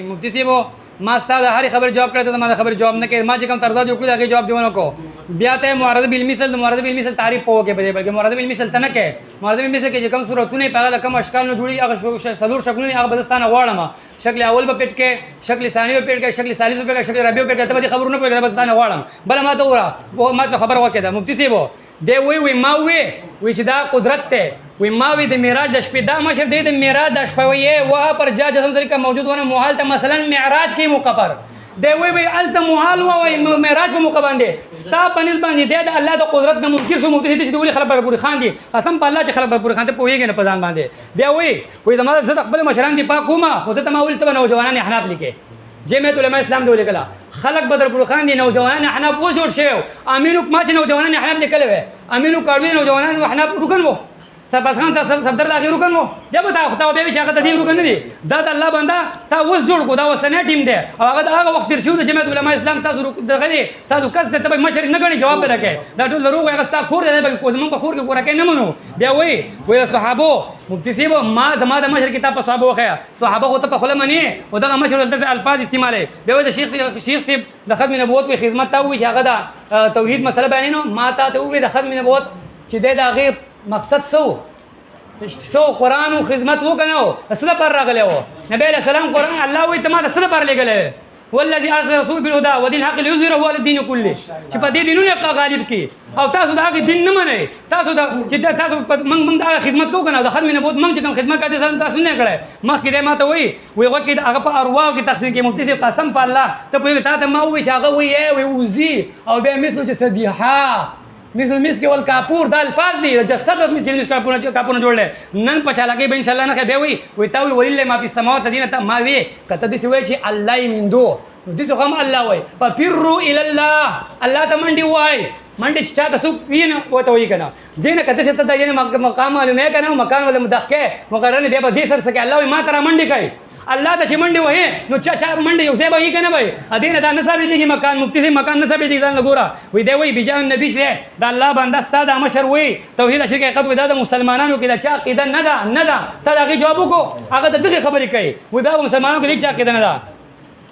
مفتي صاحب ما ستاسو هر خبر جواب کړی ته ما د خبر جواب نه کړی ما چې کوم تردا جوړ کړی هغه جواب دیونه کو بیا ته معرض بالمثل د معرض بالمثل تعریف پوه کې بلکې معرض بالمثل ته نه کې معرض بالمثل کې چې کوم صورتونه په هغه کوم اشکال نه جوړي هغه صدور شکلونه هغه بدستانه غواړم شکل اول په پټ کې شکل ثانی په پټ کې شکل ثالث په پټ کې شکل رابع په پټ کې ته خبرونه په بدستانه غواړم بل ما ته وره ما ته خبر وکړه مفتي صاحب دی وی ما وی چې دا قدرت ته وی ما وی د معراج د شپې دا مشر دی د معراج د شپې وی وها پر جا جسم طریقه موجود ونه محال ته مثلا معراج کې مقبر دی وی الته محال وی معراج په موقع باندې ستا په نسبت باندې د الله د قدرت د منکر شو مفتي چې دوی خلک برپور خان دي قسم په الله چې خلک برپور خان ته پوهیږي نه په ځان باندې دی وی زما زه خپل مشران دي پاکوما خو ته ما ول ته نوجوانان احناف لیکي جمعیت علماء اسلام دی ولیکلا خلق بدرپور خان دي نوجوانان احناف و جوړ شوی امینو ما چې نوجوانان احناف لیکل وی امینو کاروي نوجوانان احناف رکن وو سباس خان ته صدر دا غیر رکن وو دا به تا به چې هغه ته دی رکن نه دي دا د الله بندا تا اوس جوړ کو دا وسنه ټیم دی او هغه وخت تر شو د جمعیت علماء اسلام تاسو دغه دي تاسو کس ته به مشر نه غني جواب راکې دا ټول دروغ هغه ستا کور دی به کوم په کور کې پورا کې نه منو بیا وی صحابه مفتي صاحب ما زما د مشر کتاب په صحابه وخیا صحابه خو ته په خله منی او دغه مشر دلته الفاظ استعمالي بیا د شیخ صاحب د ختم نبوت او خدمت ته وی چې هغه دا توحید مسله بیانینو ما ته وی د ختم نبوت چې د غیب مقصد سو قرآن و خدمت وکنو اصل پر راغله و نبی علیہ السلام قرآن الله وی تما اصل پر لګله والذي ارسل رسول بالهدى ودين الحق ليظهره على الدين كله چې په دې دینونو غالب کی او تاسو دا دین نه منئ تاسو دا چې تاسو موږ دا خدمت کوو کنه د ختم نبوت موږ چې کوم خدمت کوي تاسو نه کړی مخکې دې ما ته وی وکړه هغه په ارواح کې تقسیم کې مفتي صاحب قسم په الله ته په تا ته ما وی چې هغه وی وزي او به مثلو چې صدیحه مثل مسك والكافور دا الفاظ دي جسد من جنس كافور جوړل نن پچا لګي به ان شاء الله نه به وي تاوي ولله ما في السماوات دینه ته ما وي کته دي سوي چې الله یمندو دي څه هم الله وای ففروا الى الله الله ته منډي وای منډي چې چا تاسو وینه وته وی کنه دینه کته چې ته دینه مقام معلومه کنه مکان ولا مدخکه مقرره به دې سر سکه الله ما ترا منډي کوي الله ته چې منډي وای نو چا منډي یو ځای به یې کنه وای ادینه دا نصاب دي مکان مفتی سي مکان نصاب دي ځان لګورا وای دی وای بجان نبی شه دا الله بنده ستاد مشر وای توحید شرک حقیقت وای دا مسلمانانو کې دا چا عقیده نه ده ته دا جواب وکړو هغه دغه خبرې کوي وای دا مسلمانانو کې چا عقیده نه ده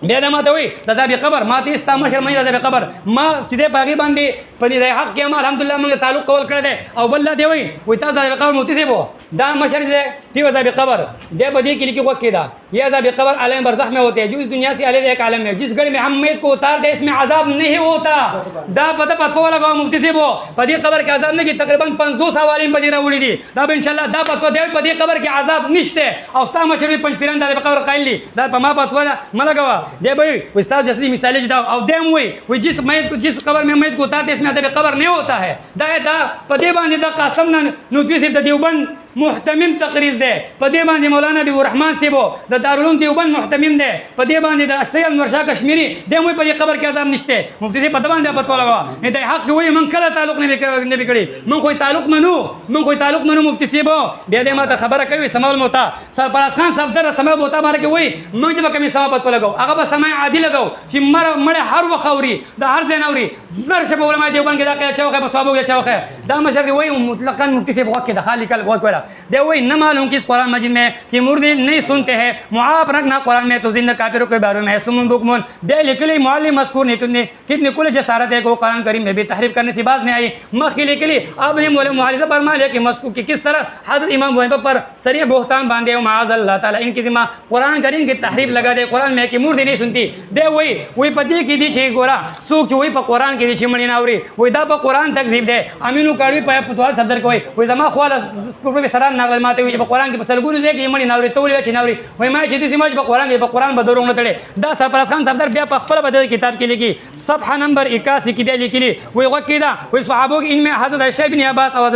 بیا دا ما ته وای د ذابی قبر ما ته استا مشر مې د ذابی قبر ما چې د باغی باندې په دې حق کې ما الحمدلله موږ تعلق قول کړی دی او بل دی وای تاسو ذابی قبر مفتی سی بو دا مشر دی دی ذابی قبر دی په دې کې لیکي وکړه دا یہ ذابی قبر عالم برزخ میں ہوتے ہیں جو اس دنیا سے علیہ ایک عالم ہے جس گڑھ میں ہم میت کو اتار دے اس میں عذاب نہیں ہوتا دا پتہ پتہ لگاو مفتی سی بو په دې قبر کې عذاب نه کی تقریبا 500 حوالې په دې راوړي دي دا ان شاء الله دا پتہ دی په دې قبر کې عذاب نشته او ستا مشر پنځ پیران د قبر قایل دي دا په ما پتہ ملګوا دی به استاد جسلی مثال جدا او دیم وی جس میت کو جس قبر میں میت کو اتارتے اس میں عذاب قبر نہیں ہوتا ہے دا په دې باندې دا قسم نه نو دوی د دیوبند محتمم تقریر ده په دې باندې مولانا ابو الرحمن سیبو د دارالعلوم دیوبند محتمم ده په دې باندې د سید انور شاه کشمیری د موږ په دې قبر کې عذاب نشته مفتی سي په دې باندې پتو لگا نه د حق وی من کله تعلق نه کړی من کوئی تعلق منو مفتی سیبو بیا دې ما ته خبره کوي سماول موتا سرپرست خان صفدر سماول موتا باندې وی موږ چې کومه سما پتو لگاو هغه به سمای عادي لگاو چې مړ هر وخوري د هر ځای نوري نرشه په علماء دیوبند کې دا کې چاوخه په صحابه کې چاوخه دا مشر وی مطلقاً مفتی سیبو کې د خالی کل وکړه دے وہی نہ معلوم کہ اس قرآن مجید میں کہ مردے نہیں سنتے ہیں معاف رکھنا قرآن میں تو زندہ کافروں کے بارے میں ہے سمن بکمن دے لکلی معلم مذکور نہیں کتنی کل جسارت ہے کہ وہ قرآن کریم میں بھی تحریف کرنے سے باز نہیں آئی مخی لکلی اب نے معالضہ فرما لیا کہ مذکور کہ کس طرح حضرت امام ابو حنیفہ پر صریح بہتان باندھے معاذ اللہ تعالیٰ ان کی ذمہ قرآن کریم کی تحریف لگا دے قرآن میں کہ مردے نہیں سنتی دے وہی پتی کی دی چھے گورا سوک وہی پا قرآن کی دی چھمڑی ناوری وہی دا پا قرآن تکذیب دے امینو کاروی پا پتوال صدر کوئی وہی زمان خوالا پروفی سران ناغل ماتے ہوئی قرآن کې په سلګونو ځای کې یمنې ناوري تولې چې ناوري وای ما چې دې سمج په قرآن به دروغ نه تړي دا سرپرست خان صفدر بیا په خپل بدل کتاب کې لیکي صفحه نمبر 81 کې دی لیکلي وای وکیدا وای صحابو کې ان میں حضرت عائشہ بن عباس او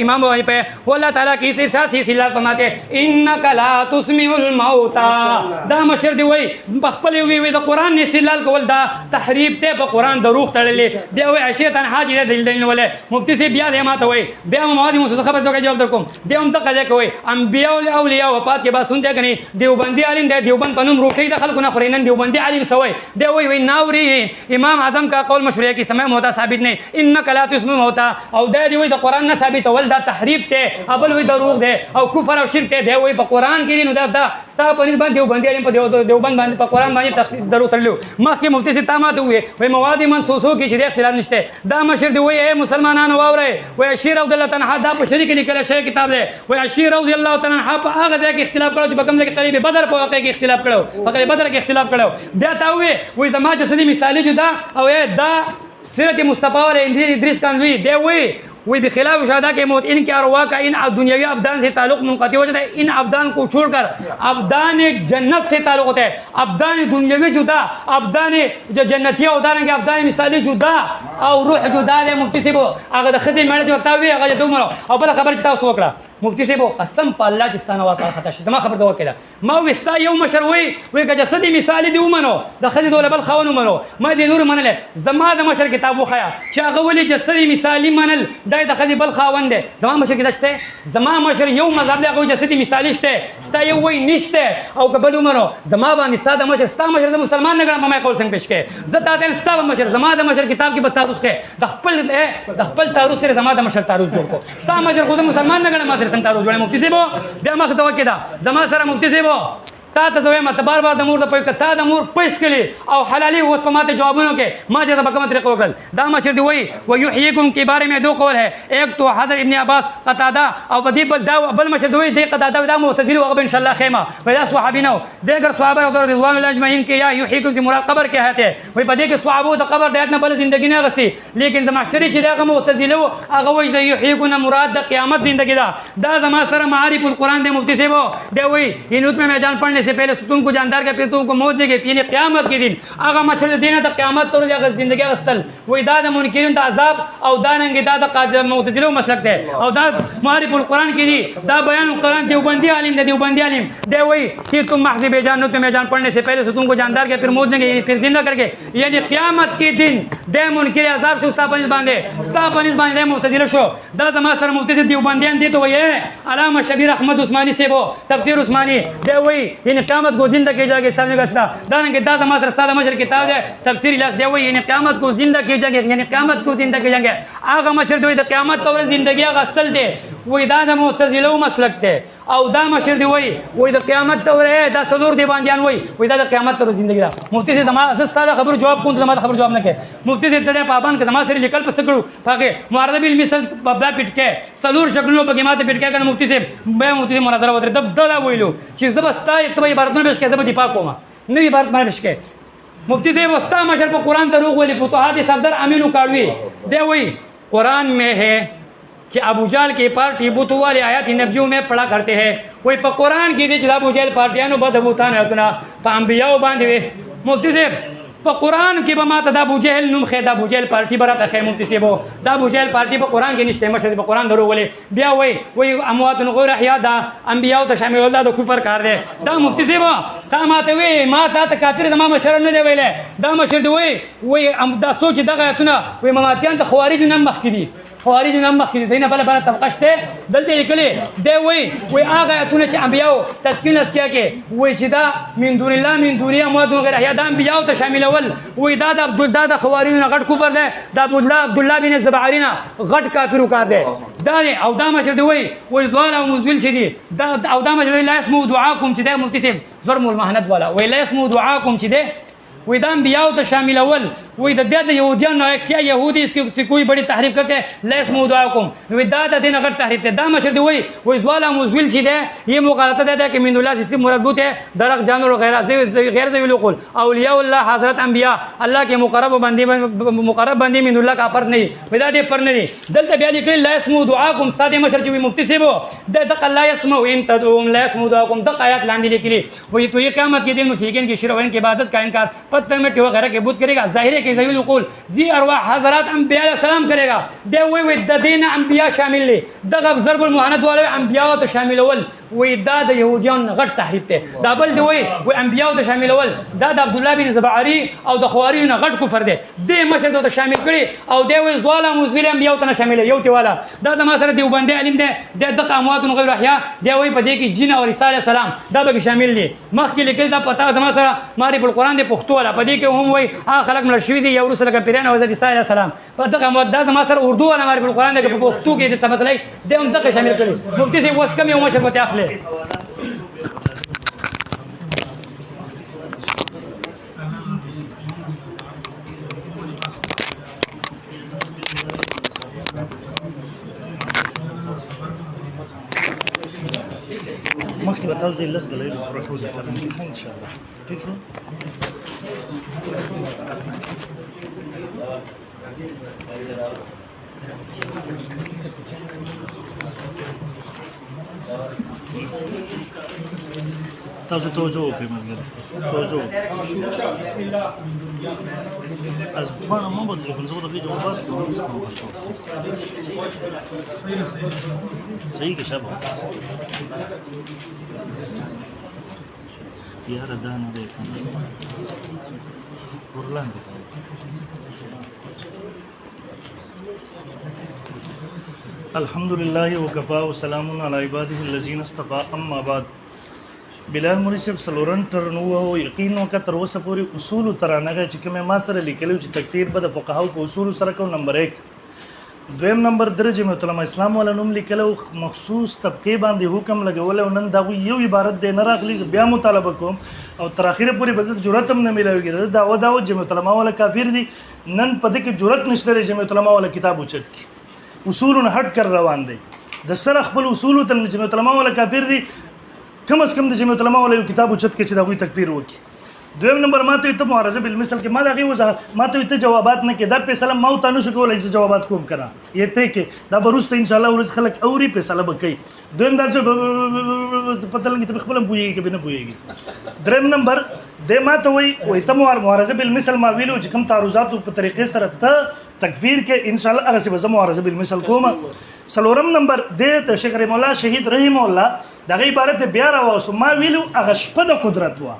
امام وہی پہ وہ اللہ تعالیٰ کی اس ارشاد سے سلات فرماتے انک لا تسمع الموتى دا مشر دی وای په خپل وی د قرآن نه سلال کول دا تحریف ته په قرآن دروغ تړلې بیا وای عائشہ تنها دې دلیل ولې مفتی سے بیا دې ماته وای بیا مواد مو خبر دوه جواب درکوم دی هم دغه ځای کوي انبیاء او اولیاء وفات کې با سنته کني دیوبندي عالم دی دیوبند پنوم روټي د خلکو نه خوري نن دیوبندي عالم سوی دی وی ناوري امام اعظم کا قول مشروع ہے کہ سمع ہوتا ثابت نہیں انک لا تسمع ہوتا او دی وی د قران نه ثابت ول دا تحریف ته ابل وی دروغ دی او کفر او شرک دی وی په قران کې نو دا ستا په نسبت دیوبندي عالم په دیوبند باندې په قران باندې تفسیر درو ترلو مخکې مفتی سے تامات وي وی مواد منصوصو کې چې اختلاف نشته دا مشر دی وی اے مسلمانانو واوري وی اشیر رضی الله تعالی عنہ دا په شریک لیکل شوی کتاب دی وی اشیر رضی الله تعالی عنہ په هغه ځای کې اختلاف کړو چې په کوم ځای کې قریب بدر په واقع کې اختلاف کړو په قریب بدر کې اختلاف کړو بیا تا وی زما جسدی مثالی جدا او دا سیرت مصطفی علیہ ادریس کانوی دی وی بخلاف شهدا کے موت ان کے ارواح کا ان دنیاوی ابدان سے تعلق منقطع ہو جاتا ہے ان ابدان کو چھوڑ کر ابدان جنت سے تعلق ہوتا ہے ابدان دنیاوی جدا ابدان جو جنتی ابدان کے ابدان مثالی جدا او روح جدا ہے مفتی سے وہ اگر خدی مړ جو تاوی اگر جو مرو او بل خبر تاسو وکړه مفتی سے وہ قسم په الله چې ستانه واقع خطا شته ما خبر دا وکړه ما وستا یو مشر وی که جسدی مثالی دی ومنو د خدی دول بل خوانو منو ما دی نور منل زما د مشر کتاب وخیا چې هغه ولې جسدی مثالی منل دای د خدي بل خاوند دی زما مشر کې دشته زما مشر یو مذهب دی هغه جسدي مثالی شته ستا یو وای نشته او قبل عمرو زما باندې ستا د مشر ستا مشر د مسلمان نه ګڼم ما کول څنګه پیش کې زتا د ستا مشر زما د مشر کتاب کې بتاروس کې د خپل تاروس سره زما د مشر تاروس جوړ کو ستا مشر خو مسلمان نه ګڼم ما سره څنګه تاروس جوړه مفتی صاحب بیا ما ته وکړه زما سره مفتی صاحب تا ته زوی مت بار بار د مور د پوي کتا د مور پېښ کړي او حلالي اوس په ماته جوابونو کې ما چې د بکمت طریقه وکړ دا مشر دی وای و یحییکم کے بارے میں دو قول ہے ایک تو حضرت ابن عباس قتادہ او بدی بل مشر دی وای دی قتادہ دا معتزلی او ان شاء الله خیمه ودا صحابی نو دیگر صحابه رضوان الله اجمعین کے یا یحییکم سے مراد قبر کے ہے وای بدی کے صحابه د قبر د نه بل زندگی نه غستی لیکن زماشری چې دا معتزلی هغه وای د یحییکم مراد د قیامت زندگی دا زما سره معارف القرآن د مفتی صاحب دی وای اینوت میں میدان پڑھنے سے پہلے تم کو جاندار کا پھر تم کو موت دے گی یعنی قیامت کے دن اگر مچھر دینا تو قیامت تو جا زندگی غسل وہ داد منکرین دا عذاب او داننگ داد قادر معتزلہ مسلک ہے او داد معارف القرآن کی دی دا بیان القرآن دیوبندی عالم دیوبندی عالم دے وہی کہ تم محض بے جان تم جان پڑھنے سے پہلے تم کو جاندار کے پھر موت دیں گے پھر زندہ کر کے یعنی قیامت کے دن دے منکر عذاب سے استا پنځ باندې استا پنځ باندې معتزلہ شو دا زما سره معتزله دیوبندیان دي تو یہ علامہ شبیر احمد عثمانی سے وہ تفسیر عثمانی دے وہی یعنی قیامت کو زندہ کی جائے گی سامنے کا سرا دانگ دا زما سره ساده مشر کتاب ہے تفسیر لاس دی وی یعنی قیامت کو زندہ کی جائے گی یعنی قیامت کو زندہ کی جائے گی اگه مشر دی د قیامت تو زندگی غسل دی وی دا د معتزله مسلک دی او دا مشر دی وی د قیامت تو دا سلور دی باندې وی دا د قیامت تو زندگی دا مفتی سے زما اساسه خبر جواب کوم زما خبر جواب نه کې مفتی سے تړه پابند که زما سره لیکل پس کړو پاګه معارضه بالمثل بابلا پټ کې سلور شکلونو په ماته پټ کې کنه مفتی سے به مفتی مناظره وتر دب دا ویلو چې زبستا ته عبارتونه بهش کې زب دفاع کوم نه عبارت باندې بهش کې مفتی سے وستا مشر په قران دروغ ویلي فتوحات صفدر امینو کاړوي دی وی قرآن میں ہے کہ ابو جہل کی پارٹی بتوں والے آیات نبیوں میں پڑھا کرتے ہیں وہی پا قرآن کی دی چلا ابو جہل پارٹیانو بد ابوتان ایتنا پا انبیاء باندھے ہوئے مفتی سے پا قرآن کی بماتا دا ابو جہل نم خیر دا ابو جہل پارٹی براتا خیر مفتی سے وہ دا ابو جہل پارٹی پا قرآن کی نشتے مشہد پا قرآن درو گلے بیا وہی اموات غیر احیاء دا انبیاء تا شامل اللہ دا کفر کار دے دا مفتی سے وہ تا ماتا ہوئی ماتا تا کافر دا ما مشرن ندے ویلے دا مشرد وہی دا سوچ دا غیتنا وہی مماتیان تا خوارج نم مخ کی دی خوارج نام مخکې دینه بل طبقه شته دلته لیکلي دی وی هغه آیتونه چې انبیاء تسکین اسکیا کې وی چې دا من دون الله من دون اموات غیر احیاء دا انبیاء ته شامل ول وی دا د خوارج نه غټ کوبر دی دا عبدالله بن زبعرینا غټ کافر کار دی دا او دا مشر دی وی ځوان او مزول چې دی دا او دا مشر لا اسمو دعاکم چې دا مفتی ظلم المهند والا وی لا اسمو دعاکم چې دی وی دا انبیاء ته شامل اول وی د دې یهودیان نو کیا یهودی اس کی کوئی بڑی تحریف کرتے ہیں لا اسمو دعاکم وی دا د دین اگر تحریف دا مشر دی وی ظالم مزول چې دی یہ مغالطه ده کہ من الله اس کی مربوط ہے درخ جانور وغیرہ غیر ذوی العقول اولیاء اللہ حضرت انبیاء اللہ کے مقرب بندی من الله کا پر نہیں وی دا دې پر نہیں دلته بیا لیکل لا اسمو دعاکم استاد مشر چې مفتی سے وہ د لا اسمو ان تدعون لا اسمو دعاکم د آیات لاندې لیکلي وی تو یہ قیامت کے دن مشرکین کی شرک کی عبادت کا انکار پتھر مٹی وغیرہ کے بت کرے گا ظاہر ہے کہ ذوی العقول ذی ارواح حضرات انبیاء علیہ السلام کرے گا دے وی د دین انبیاء شامل لی دغه ضرب المهند والے انبیاء ته شامل ول وای دا د یهودیانو غټ تحریف دی دا بل دی وای انبیاء ته شاملول دا د عبد الله بن زبعری او د خواري نه غټ کفر دی د مشر ته شامل کړي او دی وای دواله مسلم انبیاء ته شامل یو تی والا دا د ما سره دیوبندي علم دی د دغه اموات غیر احیا دی وای په دې کې جن او رسول سلام دا به شامل دي مخکې لیکل دا پتا د ما سره معرفت القرآن دی پښتو والا په دې کې هم وای هغه خلک مړ شوي دي یو رسول کې پیران او د رسول سلام په دغه اموات دا د ما سره اردو والا معرفت القرآن دی په پښتو کې د څه مسلې دی هم دغه شامل کړي مفتي صاحب اوس کم یو مشر پته اخلي مخکې به تاسو لس دلایل راټول کړم کې ان شاء الله ٹھیک شو تاسو توجه وکړئ مګر توجه از باندې مو به د زه د جوابات صحیح کې شابه یاره دا نه دی ورلاندې الحمد لله وكفى وسلام على عباده الذين اصطفى اما بعد بلال مولوی صاحب سلورن تر نو یقین وکړه تر اوسه پورې اصول ترانه چې کومه ما سره لیکلو چې تکفیر به د فقهاو په اصول سره کو نمبر 1 دویم نمبر درجه علماء اسلام ولا نوم لیکلو مخصوص طبقه باندې حکم لګول او نن دا یو عبارت دی نه راغلی بیا مطالبه کوم او تر اخره پورې بدل جرأت هم نه ملويږي دا دعوه جمعیت علماء ولا کافر دي نن پدې کې جرأت نشته جمعیت علماء ولا کتاب اوچت کی اصول هټ کر روان دي د سره خپل اصول ته جمعیت علماء ولا کافر دي کم از کم د جمعیت علماء ولا کتاب اوچت کې چې دا غوي تکفیر وکړي دویم نمبر ماته ته معارضه بالمثل کې ما دا غي وځه ماته ته جوابات نه کې دا په سلام ما ته نشو کولای چې جوابات کوم کړه یې ته کې دا بروسته ان شاء الله ورځ خلک اوري په سلام کوي دویم دا څه پته لګي ته خپل بوېږي کې نه بوېږي دریم نمبر د ماته وای ته معارضه بالمثل ما ویلو چې کوم تعرضات په طریقې سره ته تکفیر کې ان شاء الله هغه څه معارضه بالمثل کوم سلورم نمبر د شیخ رحم الله شهید رحم الله دغه عبارت بیا راوستو ما ویلو هغه شپه د قدرت وا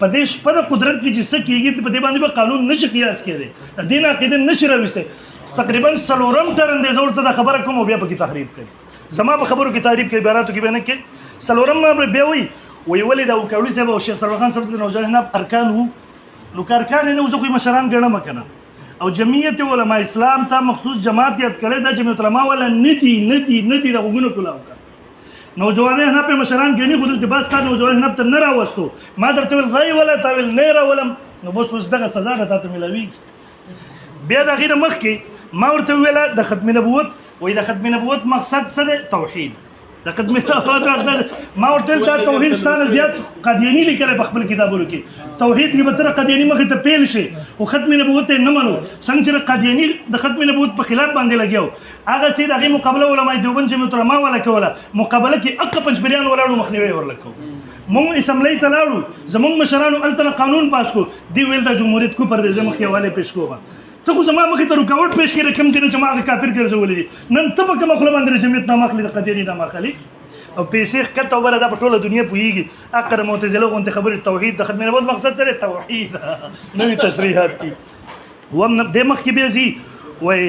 په دې شپه د قدرت کې چې څه کېږي په دې باندې به قانون نشي قیاس کېدی د دین عقیده نشي راوسته تقریبا سلورم تر اندازه ورته د خبره کوم بیا پکې تخریب کوي زما په خبرو کې تعریف کوي عباراتو کې به نه کې سلورم بیا وی ولې دا وکړي صاحب او شیخ سروخان صاحب د نوجوان ارکان وو نو کارکان نه وزخوي مشران ګڼم کنه او جمعیت علماء اسلام ته مخصوص جماعت یاد کړي دا جمعیت علماء ولا ندي د وګونو کلاو نوجوانان نه په مشران ګڼي خو دلته بس تا نوجوان نه ته نه راوستو ما درته ویل غي ولا تاویل نه راولم نو بس اوس دغه سزا ده ته ملوي بیا د غیر مخ کې ما ورته ویل د ختم نبوت وای د ختم نبوت مقصد څه دی توحید د ختم نبوت مقصد ما ورته دا توحید ستانه زیات قادیانی لیکل په خپل کتابونو کې توحید کې به تر قادیانی مخ ته پیل شي او ختم نبوت نه منو څنګه چې قادیانی د ختم نبوت په خلاف باندې لګیاو هغه سید هغه مقابله علماء دیوبند چې علماء ولا کوله مقابله کې اق پنځبریان ولاړو مخنیوي ورلکو مونږ اسمبلی ته لاړو زمونږ مشرانو الته قانون پاس کو دی ویل د جمهوریت کو پر دې زموږ حواله پیش کوه ته خو زما مخې ته رکاوټ پیش کړي کوم چې ما کافر ګرځولې دي نن ته په کومه خله باندې جمعیت نه مخلي د قدیری نه مخلي او پیسې کته وبره دا په ټوله دنیا پوېږي اقر معتزله غونډه خبره توحید د خدمت نبوت مقصد سره توحید نوې تشریحات دي و د مخ کې به زی وای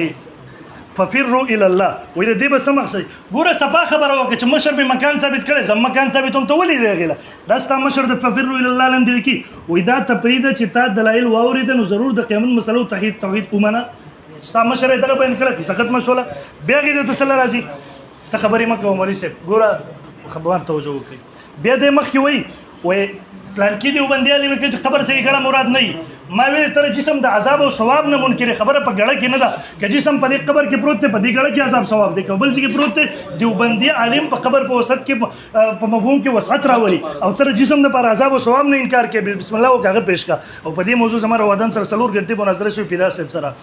ففروا الى الله وې دې به سم مقصد ګوره صفه خبره وکړه چې مشر به مکان ثابت کړي زم مکان ثابتوم ته ولې دی غلا دا ستا مشر د ففروا الى الله لاندې کی وې دا تپریده چې تا دلایل واورید نو ضرور د قیامت مسلو توحید ومنه ستا مشر دغه بیان کړه چې سخت مشوله بیا دې تسل راځي ته خبرې مکه عمر صاحب ګوره خبران توجه وکړي بیا دې مخ کې وې پلان کې دی وبندي علي کې خبر صحیح کړه مراد نه ما ویل تر جسم د عذاب او ثواب نه منکر خبره په غړه کې نه ده چې جسم په دې قبر کې پروت دی په دې غړه کې عذاب ثواب دی قبل چې پروت دی دیوبندي عالم په قبر په وسط کې په مفهوم کې وسعت راولي او تر جسم د پر عذاب او ثواب نه انکار کوي بسم الله او کاغه پیش کا او په دې موضوع زموږ ودان سره سلور ګټي مناظره شوی پیدا صاحب سره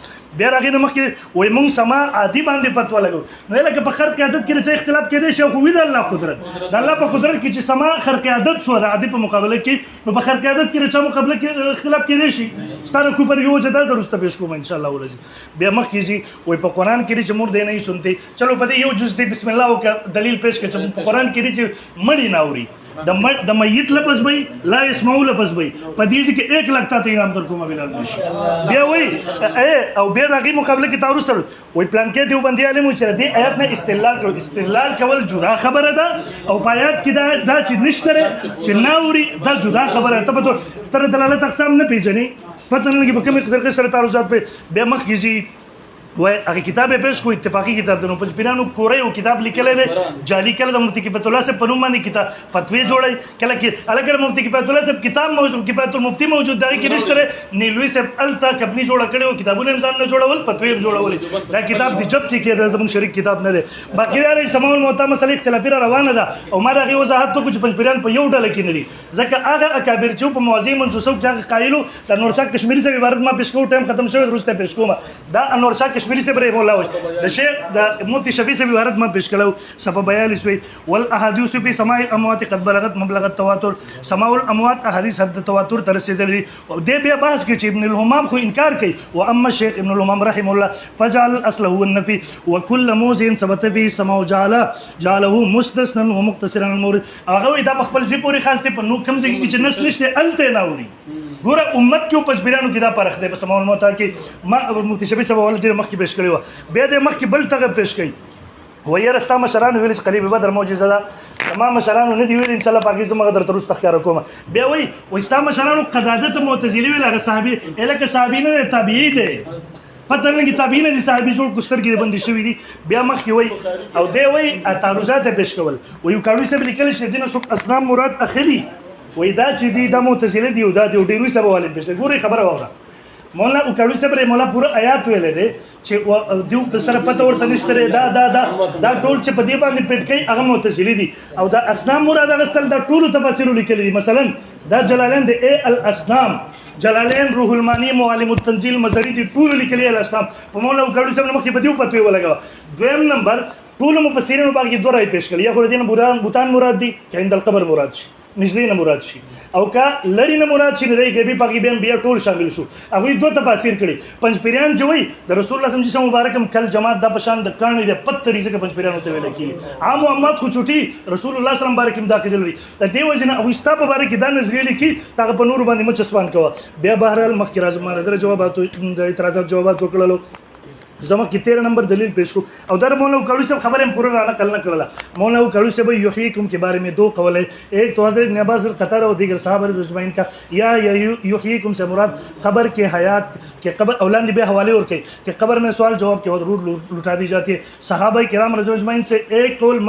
بیا راغی نو مخکې وای مونږ سما عادي باندې فتوا لګو نو لکه په خرق عادت کې چې اختلاف کېدی شي خو وی د الله قدرت د الله په قدرت کې چې سما خرق عادت شو د عادي په مقابله کې نو په خیر قیادت کې رچا مقابله کې اختلاف کېدای شي ستاره کفر یو وجه دا ضرورت پیش کوم ان شاء الله ولزم بیا مخ کیږي وای په قران کې چې مور دې نه سنتي چلو په دې یو جز دی بسم الله او دلیل پیش کړي چې په قران کې چې مړی ناوري د میت لفظ وي لا اسمعوا لفظ وي په دې کې 1 لک ته انعام در کومه بلال نشي بیا وای او بیا دغه مقابله کې تاسو سره وای پلان کې دیو باندې عالم چې دې آیات نه استدلال کول جدا خبره ده او په آیات کې دا چې نشته چې ناوري دا جدا خبره ته تر دلالت اقسام نه پیژنې پته نه کې په کومه طریقې سره تعرضات په بیا مخ کیږي وای هغه کتاب پیش کو اتفاقی کتاب دنو پنځ پیرانو کورې او کتاب لیکلې ده جعلی کله د مفتی کفایت الله سے په نوم باندې کتاب فتوی جوړای کله کې الګ مفتی کفایت الله سے کتاب موجود کفایت المفتی موجود دی کې نشته نه لوی سے التا کبنی جوړ کړو کتابونه انسان نه جوړول فتوی جوړول دا کتاب د جب کې د زمون شریک کتاب نه دی باقی دا سماع الموتا مسله اختلافي روانه ده او ما دغه وضاحت ته کچھ پنځ پیران په یو ډله کې نه دي ځکه هغه اکابر چې په موازی منسوسو کې قایلو د نور شاه کشمیری سے عبارت ما پیش کوم ټایم ختم شوی درسته پیش کوم دا انور شاه کشمیری سے بره مولا وي د شیخ د مفتی شفیع سے عبارت ما پیش کړو صفحه 42 وی والاحاديث في سماع الاموات قد بلغت مبلغ التواتر سماع الاموات احاديث حد التواتر تر رسیدلي او دې بیا بحث کې چې ابن الهمام خو انکار کوي و اما الشيخ ابن الهمام رحم الله فجعل اصله النفي وكل موزن ثبت به سماع جعله مستثنا ومقتصرا على المورد هغه دا خپل ځې پوری خاص ته په نو کم ځای کې چې نس نشته الته ناوري ګوره امت کې په پنځبیرانو کې دا پرخ دی په سماع الموتا کې ما مفتی شفیع صاحب ول ډیر مخکې پیش کړی بیا د مخکې بل تغه پیش کړي وایي رستا مشران ویل چې قریب بدر معجزه ده تمام مشران نه دی ویل ان شاء الله پاکي زما در ترست تخکار کوم بیا وایي وستا مشران قدادت معتزلی ویل هغه صحابي الکه صحابي نه تابعی دي پته نه کې تابعین دي صحابي جوړ کوستر کې بندي شوی دي بیا مخکې وایي او دی وایي تعرضات پیش کول وایي کاوی سره لیکل چې دینه څوک اسنام مراد اخلي وای دا چې دی د معتزله دی او دا د ډیرو سبا والے پېښه ګوري خبره وره مولا او کړو سره مولا پورا آیات ویلې دي چې دیو په سره پته ورته نشته دا ټول چې په دې باندې پټ کوي هغه معتزله دي او دا اسنام مراد غستل دا ټول تفاسیر لیکل دي مثلا دا جلالین د الاسنام جلالین روح المانی معالم التنزيل مزری دي ټول لیکل الاسنام په مولا او کړو سره مخکې په دیو پته ولګا دویم نمبر ټول مفسرین باندې دوه راي پیش کړي یا خو دین بوتان مراد دي چې عند القبر مراد شي نږدې نه مراد شي او کا لری نه مراد شي نه دی کې به بیا ټول شامل شو هغه دوه تفاسیر کړي پنځ پیران چې وای د رسول الله صلی الله علیه وسلم مبارکم کل جماعت د پشان د کانې د پتری څخه پنځ پیران ته ویل کی عام محمد خو چوټي رسول الله صلی الله علیه وسلم مبارکم دا کېدل لري د دې وجنه او استا په باره کې دا نظریه لیکي هغه په نور باندې مچسوان کوه بیا بهرال مخکې راځم ما در جوابات د اعتراضات جوابات وکړلو زما کې 13 نمبر دلیل پیش کو او در مولا کړو صاحب خبره پورا را نقل نه کړله مولا کړو صاحب یحییکم کے بارے میں دو قول ہے ایک تو حضرت ابن عباس قطر اور دیگر صحابہ رضی اللہ عنہم کا یا یحییکم سے مراد قبر کے حیات کے قبر اولاد بے حوالے اور کہ قبر میں سوال جواب کے بعد روح لوٹا دی جاتی ہے صحابہ کرام رضی اللہ عنہم سے ایک قول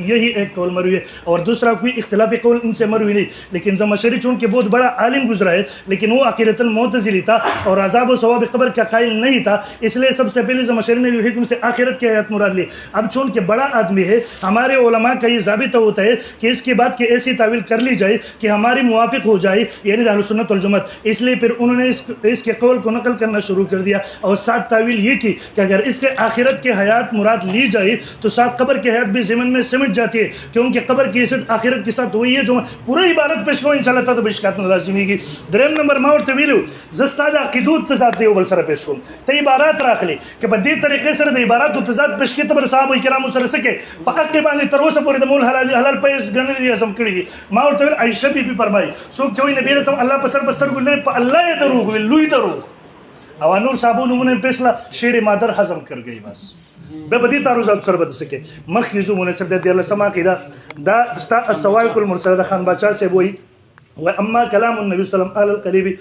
یہی ایک قول مروی ہے اور دوسرا کوئی اختلافی قول ان سے مروی نہیں لیکن زمخشری چون کہ بہت بڑا عالم گزرا ہے لیکن وہ عقیدتاً معتزلی تھا اور عذاب و ثواب قبر کا قائل نہیں تھا اس لیے سب سے پہلے زمخشری نے یحییکم سے آخرت کی آیات مراد لی اب چون کہ بڑا آدمی ہے ہمارے علماء کا یہ ضابطہ ہوتا ہے کہ اس کی بات کی ایسی تعویل کر لی جائے کہ ہماری موافق ہو جائے یعنی اہل سنت والجماعت اس لیے پھر انہوں نے اس کے قول کو نقل کرنا شروع کر دیا اور ساتھ تعویل یہ کی کہ اگر اس سے آخرت کی حیات مراد لی جائے تو ساتھ قبر کی حیات بھی ضمن میں سمٹ جاتی ہے کیونکہ قبر کی حیثیت آخرت کے ساتھ وہی ہے جو پورا عبارت پیش کرو انشاءاللہ تعالی بشکات لازمی کی دریم نمبر ما ورته ویلو زستا د عقیدوت تضاد دی بل سره پیش کوم ته عبارت راخلی کہ په دې طریقې سره د عبارت تضاد پیش کې ته صحابه کرام سره سکے په حق باندې تر اوسه پورې د مول حلال پیس غنل دي اعظم کړی دي ما ورته ویل عائشہ بی بی فرمایي څوک چې نبی رسول الله په سر بستر ګل په الله یې دروغ ویل لوی دروغ او نور صاحب نمونه پیشلا شیر مادر هضم کر گئی بس به بدی تعرضات سره بد سکے مخ یزو مناسب دی الله سما قیدا دا استا السوائق المرسله خان باچا سے وہی واما كلام النبي صلى الله عليه وسلم قال القليبي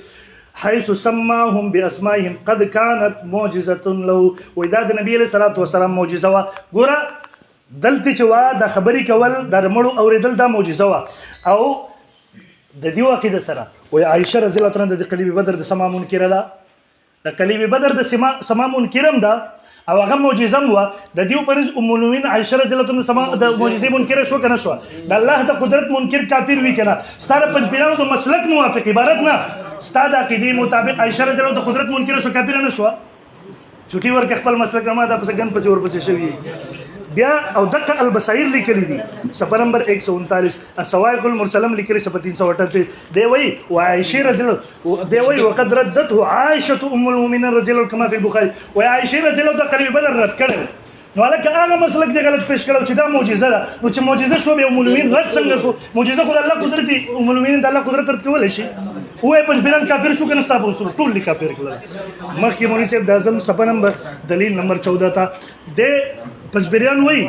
حيث سماهم باسمائهم قد كانت معجزه له وإداد النبي عليه الصلاه والسلام معجزه وا ګورا دلته چې وا د خبرې کول د مړو اوریدل دا معجزه وا او د دیو عقیده سره و عائشه رضی الله عنها د قلیب بدر د سما منکره ده د قلیب بدر د سما منکرم ده او هغه معجزه مو د دیو پرز ام المؤمنین عائشه رضی الله عنها سما د معجزه منکر شو کنه شو د الله د قدرت منکر کافر وی کنه ستاره پنځبیرانو د مسلک موافق عبارت نه ستاده عقیده مطابق عائشه رضی الله عنها د قدرت منکر شو کافر نه شو چټي ورکه خپل مسلک ما د پس ګن پس ور پس شوی بیا او دغه البصائر لیکلی دي صفحه نمبر 139 الصواعق المرسلم لیکلی صفحه 338 دی وی وعائشه رضی الله دی وی وقد ردته عائشه ام المؤمنین رضی الله كما في البخاري وعائشه رضی الله د قریب بدر رد کړو نو هلکه هغه مسلک دی غلط پیش کړو چې دا معجزه ده نو چې معجزه شو به ام المؤمنین رد څنګه کو معجزه خو الله قدرت دی ام المؤمنین د الله قدرت رد کولای شي وای پنځبیران کافر شو کنه ستا په اصول ټول لیکا کافر کړل مخکې مولوی صاحب د اعظم صفحه نمبر دلیل نمبر 14 تا د پنځبیران وای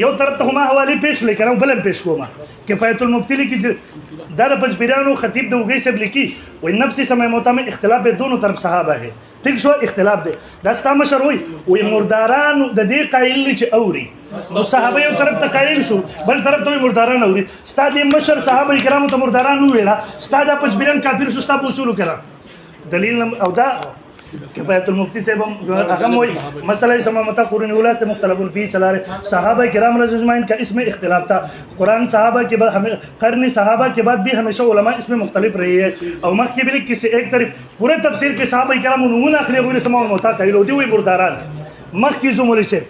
یو طرف ته ما حواله پیش لیکم بلن پیش کوم کفایت المفتی لیکي چې دا د پنځبیرانو خطیب د وګي صاحب لیکي و نفسي سمع موتا میں اختلاف دونوں طرف صحابه ہے ٹھیک شو اختلاف دی دا ستا مشر وای و مرداران د دې قائل چې اوري نو صحابه یو طرف ته قائل شو بل طرف ته مرداران اوري ستا د مشر صحابه کرامو ته مرداران ویلا ستا د پنځبیران کافر شو ستا په اصول کړه دلیل او دا کفایت المفتی صاحب اهم وही مسئلہ سمامتا قرون اولا سے مختلف فی چلا رہے صحابہ کرام رضی اللہ عنہم کا اس میں اختلاف تھا قرآن صحابہ کے بعد قرن صحابہ کے بعد بھی ہمیشہ علماء اس میں مختلف رہی ہے اور مخ کے بھی کسی ایک طرف پورے تفسیر کے صحابہ کرام نمون اخری ہوئے سماع الموتا قائل ہوتی ہوئی مرداران مخ کی زمولی سے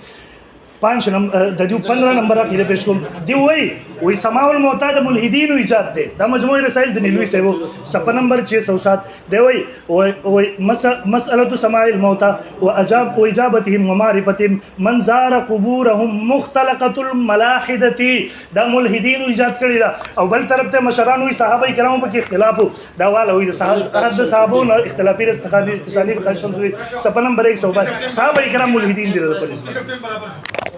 15 نمبر عقیده پیش کوم دی وی سماع الموتا د ملحدین ایجاد دی دا مجموعه رسائل د نیلوی صاحب صفحه نمبر 607 دی وی مسألة سماع الموتا واجابتهم ومعرفتهم من زار قبورهم مختلقه الملاحده دا ملحدین ایجاد کړی دا او بل طرف ته مشران وی صحابه کرامو په اختلاف دا والا وی صحابو اختلافي استخادی اتصالی خاص شمس صفحه نمبر 122 صحابه کرام ملحدین دي په